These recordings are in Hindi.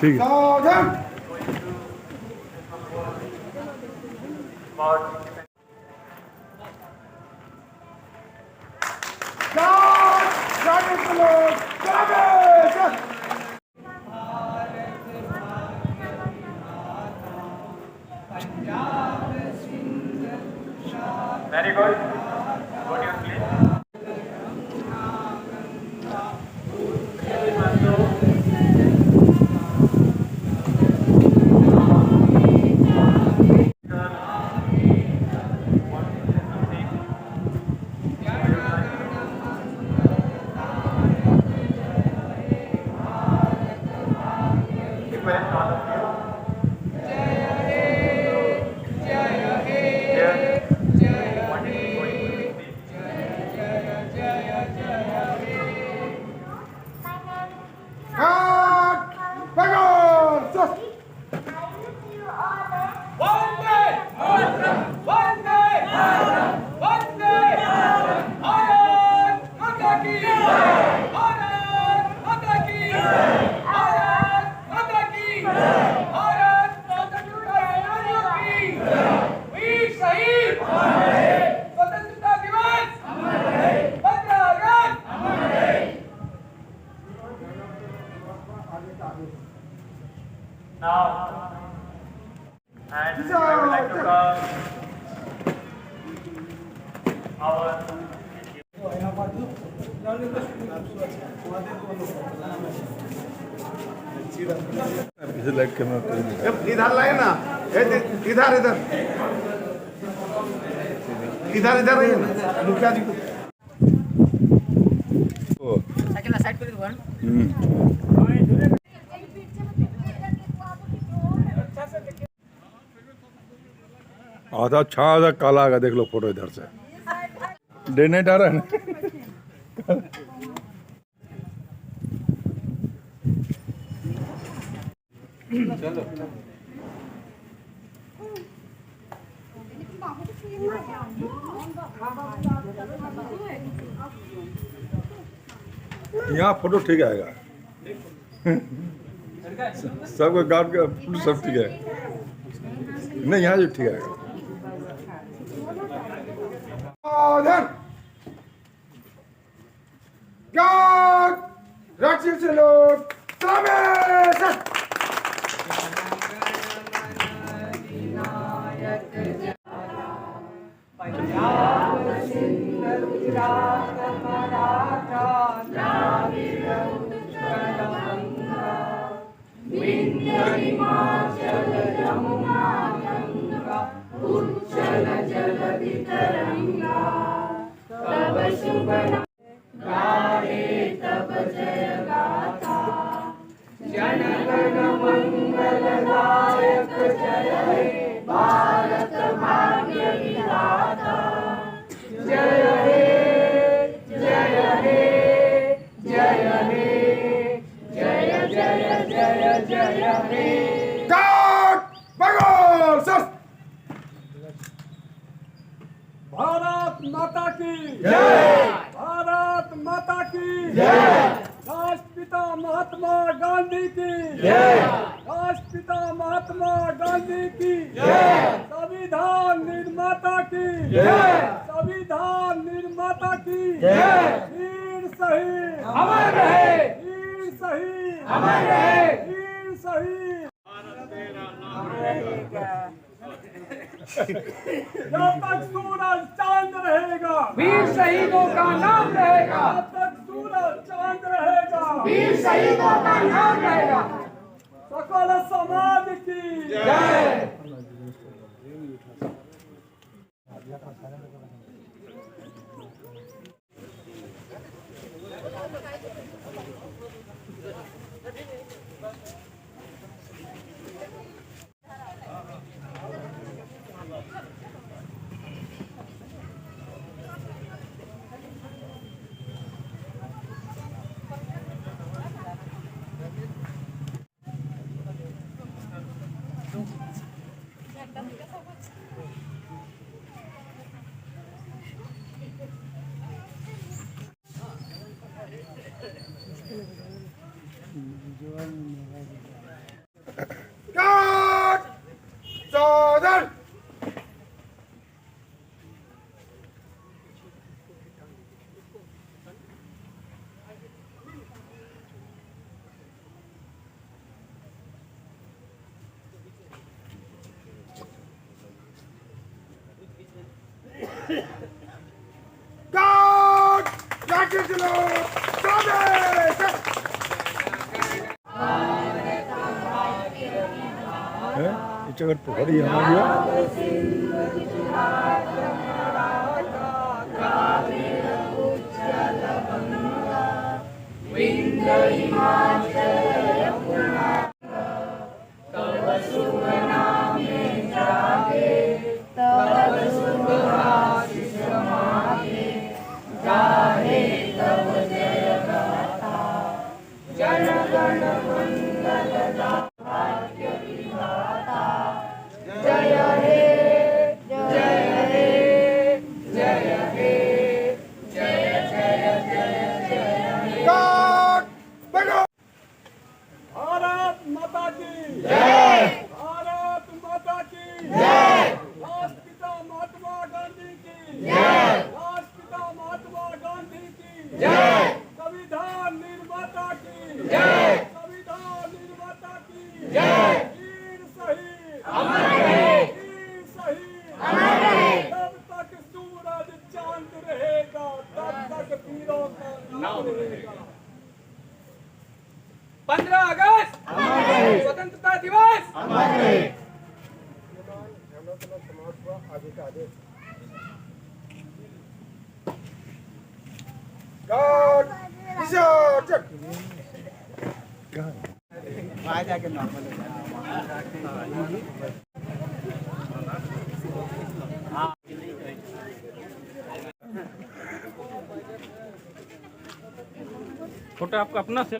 ठीक है। Very good. What you please? Request all of you. Now, and I would like to call our पीछे लाइट कैमरा इधर लाए ना, इधर इधर इधर इधर रहिए ना मुखिया जी को साइड कर दो। आधा छा आधा काला आगा देख लो फोटो इधर से डे नाइट आ रहा है ना। चलो यहाँ फोटो ठीक आएगा। सबका गार्ड का फोटो सब ठीक है। नहीं यहाँ जो ठीक आएगा। भारत माता की जय। भारत माता की जय। राष्ट्रपिता महात्मा गांधी की जय। राष्ट्रपिता महात्मा गांधी की जय। संविधान निर्माता की जय। संविधान निर्माता की जय। वीर शहीद अमर रहे। वीर शहीद अमर रहे। वीर शहीद जब तक सूरज चांद रहेगा वीर शहीदों का नाम रहेगा। जब तक सूरज चांद रहेगा वीर शहीदों का नाम रहेगा। सकल समाज की जय। गार्ड लाठी चलो सामने हैं? याच्याकडे पोहरी हमारी गार्ड बैठो भारत माता की जय। भारत माता की जय। राष्ट्रपिता महात्मा गांधी की जय। राष्ट्रपिता महात्मा गांधी की जय। संविधान निर्माता की जय। संविधान निर्माता की जय। वीर शहीद अमर रहे। वीर शहीद अमर रहे। जब तक सूरज चांद रहेगा तब तक वीरों का नाम रहेगा। 15 अगस्त स्वतंत्रता दिवस। गार्ड चल फोटो आपका अपना से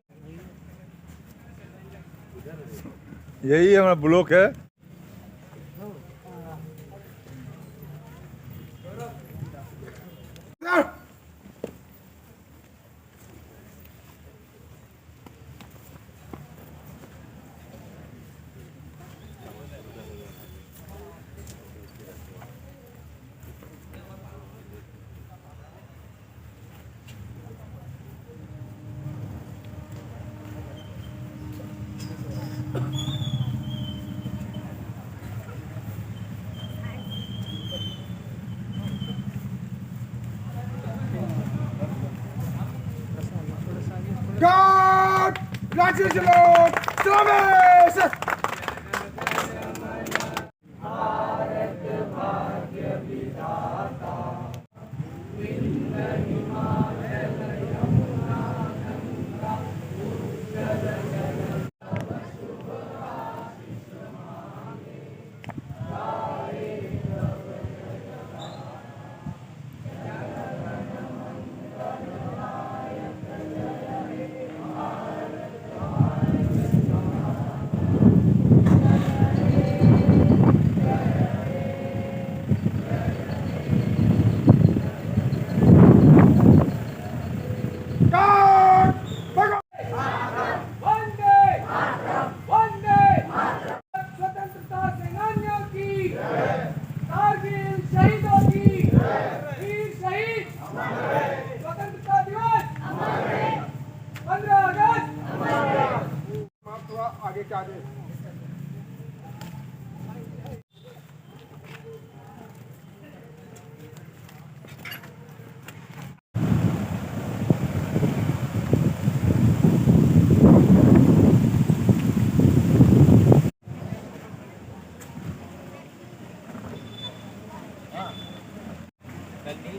यही हमारा ब्लॉक है। गार्ड लाठी चलो सामने गार्ड बैठो वंदे वंदे स्वतंत्रता सेनानियों की कारगिल शहीदों की वीर शहीद स्वतंत्रता दिवस 15 अगस्त। थोड़ा आगे क्या दे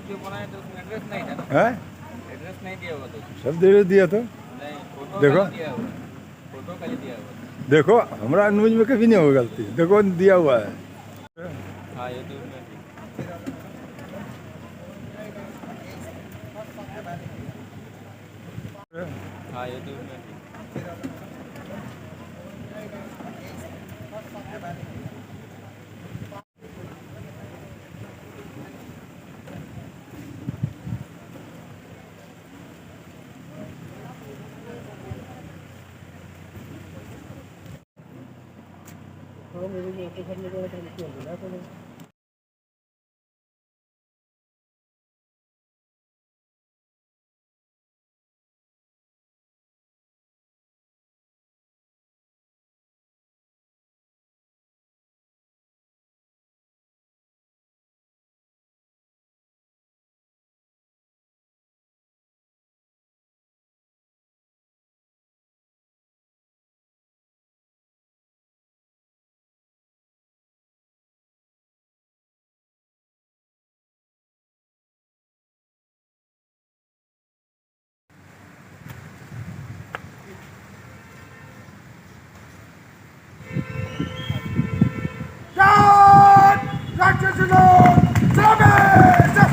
जो बनाया तो उसमें एड्रेस नहीं था ना। हैं? एड्रेस नहीं दिया हुआ तो सब दे दिया तो नहीं फोटो देखो। खाली दिया हुआ फोटो खाली दिया हुआ। देखो हमारा न्यूज में कभी नहीं होगा गलती। देखो दिया हुआ है। हाँ यूट्यूब में भी। हाँ यूट्यूब में भी। salute, salute, sir.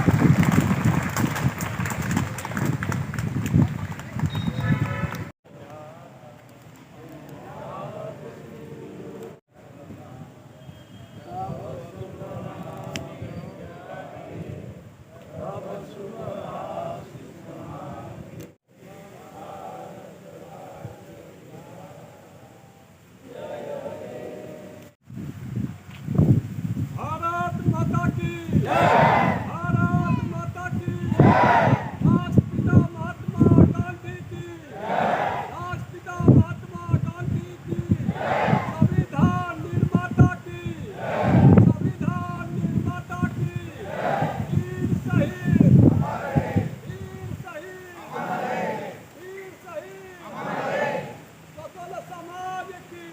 भारत माता की भारत माता की राष्ट्रपिता महात्मा गांधी की राष्ट्रपिता महात्मा गांधी की संविधान निर्माता की संविधान निर्माता की वीर शहीद वीर शहीद वीर शहीद सकल समाज की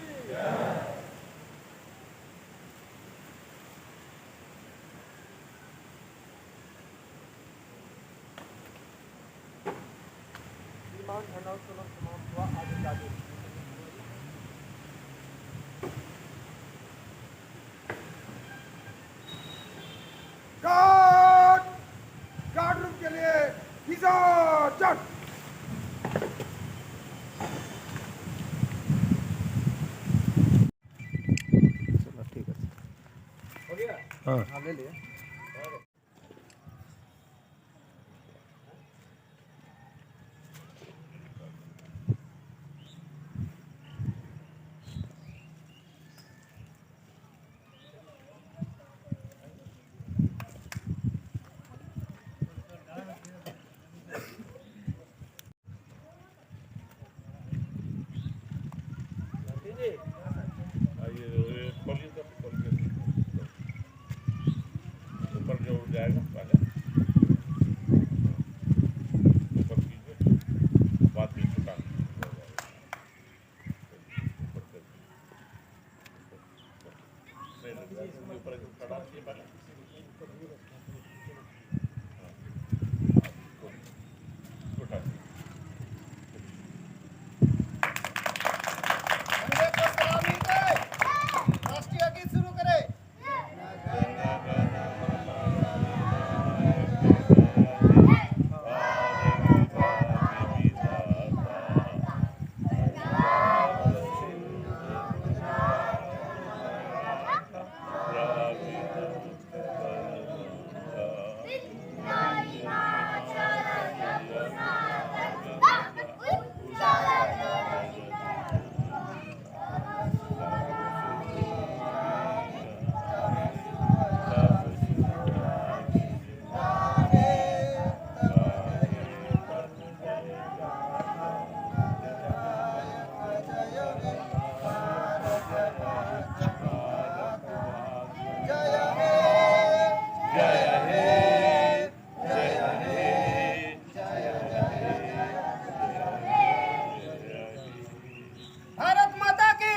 गार्ड रूम के लिए विसर्जन। हाँ ऊपर जो जाएगा पहले ऊपर कीजिए बात भी छुटा ऊपर खड़ा रखिए पहले छुटा राष्ट्रीय गीत शुरू करें। भारत माता की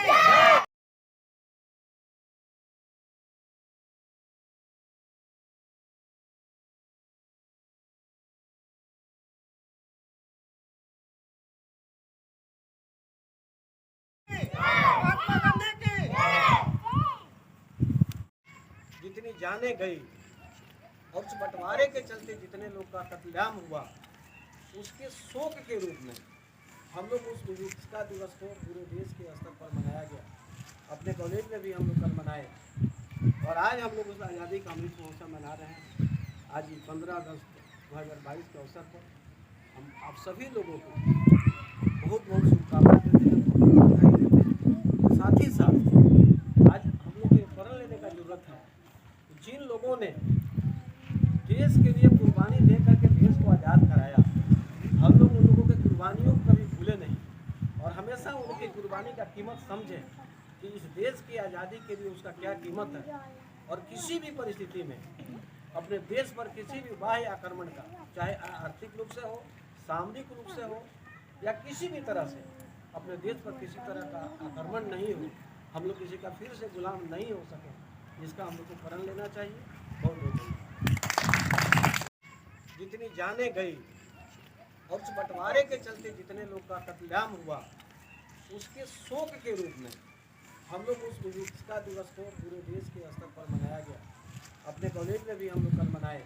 महात्मा गांधी की। जितनी जाने गई और उस बंटवारे के चलते जितने लोग का कत्लेआम हुआ उसके शोक के रूप में हम लोग उस विभूतिका दिवस को पूरे देश के स्तर पर मनाया गया। अपने कॉलेज में भी हम लोग कल मनाए और आज हम लोग उस आज़ादी का अमृत महोत्सव मना रहे हैं। आज 15 अगस्त 2022 के अवसर पर हम आप सभी लोगों को बहुत बहुत शुभकामनाएं देते हैं, बहुत बहुत बधाई देते हैं। साथ ही साथ आज हम लोग को प्रण लेने का जरूरत है जिन लोगों ने देश के लिए कुर्बानी दे करके देश को आज़ाद कराया, हम लोग उन लोगों के कुर्बानियों को कभी भूले नहीं और हमेशा उनकी कुर्बानी का कीमत समझें कि इस देश की आज़ादी के लिए उसका क्या कीमत है। और किसी भी परिस्थिति में अपने देश पर किसी भी बाह्य आक्रमण का, चाहे आर्थिक रूप से हो, सामरिक रूप से हो या किसी भी तरह से, अपने देश पर किसी तरह का आक्रमण नहीं हो, हम लोग किसी का फिर से गुलाम नहीं हो सके, जिसका हम लोग को प्रण लेना चाहिए। बहुत बहुत जितनी जाने गई और उस बंटवारे के चलते जितने लोग का कत्लेआम हुआ उसके शोक के रूप में हम लोग उस विभूतिका दिवस को पूरे देश के स्तर पर मनाया गया। अपने कॉलेज में भी हम लोग कल मनाए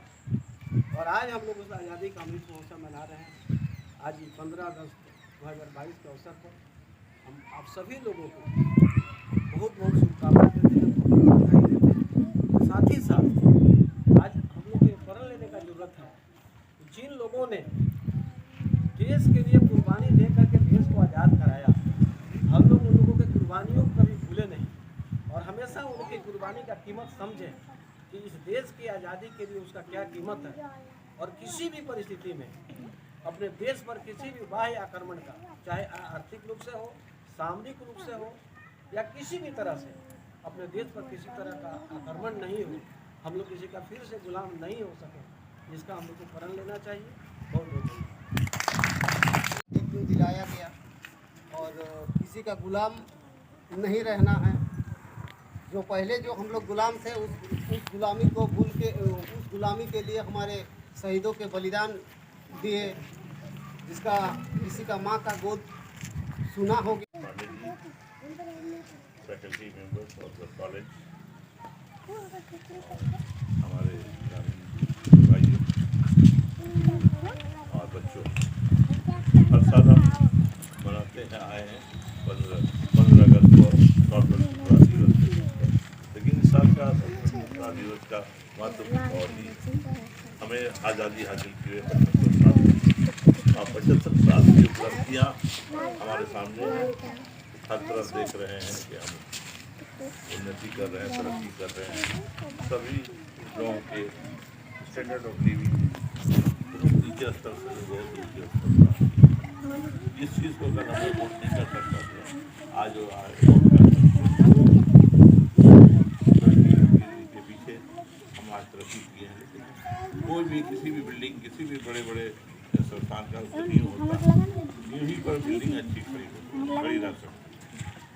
और आज हम लोग उस आज़ादी का अमृत महोत्सव मना रहे हैं। आज 15 अगस्त 2022 के अवसर पर हम आप सभी लोगों को बहुत बहुत शुभकामनाएं देते हैं, बहुत बधाई देते हैं। साथ ही साथ आज हम लोग को प्रण लेने का जरूरत है, जिन लोगों ने देश के लिए कुर्बानी दे करके देश को आज़ाद कराया, हम लोग उन लोगों की कुर्बानियों को कभी भूले नहीं और हमेशा उनकी कुर्बानी का कीमत समझें कि इस देश की आज़ादी के लिए उसका क्या कीमत है। और किसी भी परिस्थिति में अपने देश पर किसी भी बाह्य आक्रमण का, चाहे आर्थिक रूप से हो, सामरिक रूप से हो या किसी भी तरह से, अपने देश पर किसी तरह का आक्रमण नहीं हो, हम लोग किसी का फिर से गुलाम नहीं हो सके, जिसका हम लोग को प्रण लेना चाहिए। बहुत बहुत एक दिन दिलाया गया और किसी का गुलाम नहीं रहना है। जो पहले जो हम लोग गुलाम थे उस गुलामी को भूल के उस गुलामी के लिए हमारे शहीदों के बलिदान दिए, जिसका किसी का माँ का गोद सुना होगा। Faculty members of the college, हमारे ग्रामीण भाइयों और बच्चों, हर साल हम मनाते हैं आए हैं 15 अगस्त को स्वतंत्रता दिवस के, लेकिन इस साल का स्वतंत्रता दिवस का महत्व और ही हमें आज़ादी हासिल किए 75 साल की उपलब्धियाँ हमारे सामने हर तरफ देख रहे हैं कि हम उन्नति कर रहे हैं, तरक्की कर रहे हैं। सभी लोगों के स्टैंडर्ड ऑफ लिविंग नीचे स्तर से बहुत ऊँचे स्तर का, इस चीज़ को अगर हम रिपोर्ट नहीं कर सकता थे आज के पीछे हम आज तरक्की किए हैं। लेकिन कोई भी किसी भी बिल्डिंग, किसी भी बड़े बड़े संस्थान का उससे नहीं होता, यूँ ही पर बिल्डिंग अच्छी खड़ी रह सकती।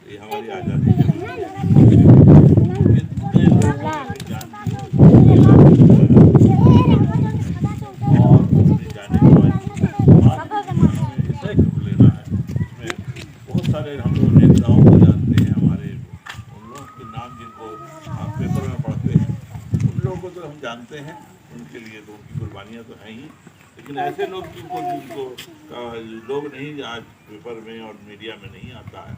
ये हमारी आज़ादी के और अपने जाने के बाद लेना है। इसमें बहुत सारे हम लोग नेताओं को जानते हैं, हमारे उन लोगों के नाम जिनको आप पेपर में पढ़ते हैं, उन लोगों को तो हम जानते हैं, उनके लिए तो उनकी कुर्बानियाँ तो हैं ही। लेकिन ऐसे लोग जिनको लोग नहीं आज पेपर में और मीडिया में नहीं आता है,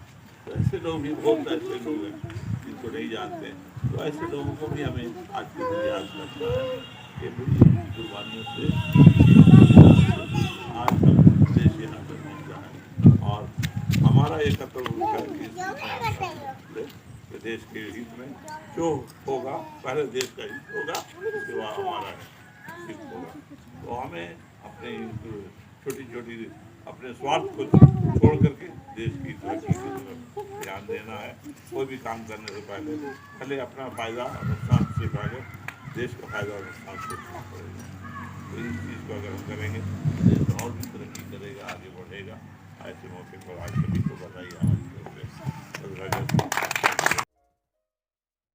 तो ऐसे लोग भी बहुत ऐसे लोग हैं जिनको नहीं जानते। तो ऐसे लोगों को भी हमें आज के दिन याद करना है कि उनकी कुर्बानियों से आज हम देश यहाँ पर पहुँचा है और हमारा एक देश के हित में जो होगा, पहले देश का हित होगा, उसके बाद हमारा हित होगा। तो हमें अपने छोटी छोटी अपने स्वार्थ को छोड़ करके देश की तरक्की की तरफ ध्यान देना है। कोई भी काम करने से पहले अपना फायदा और नुकसान से पहले देश का फायदा और नुकसान सोचना पड़ेगा। तो इस चीज़ को अगर हम करेंगे देश और भी तरक्की करेगा, आगे बढ़ेगा। ऐसे मौके पर आज सभी को बताइए हमारी तरफ से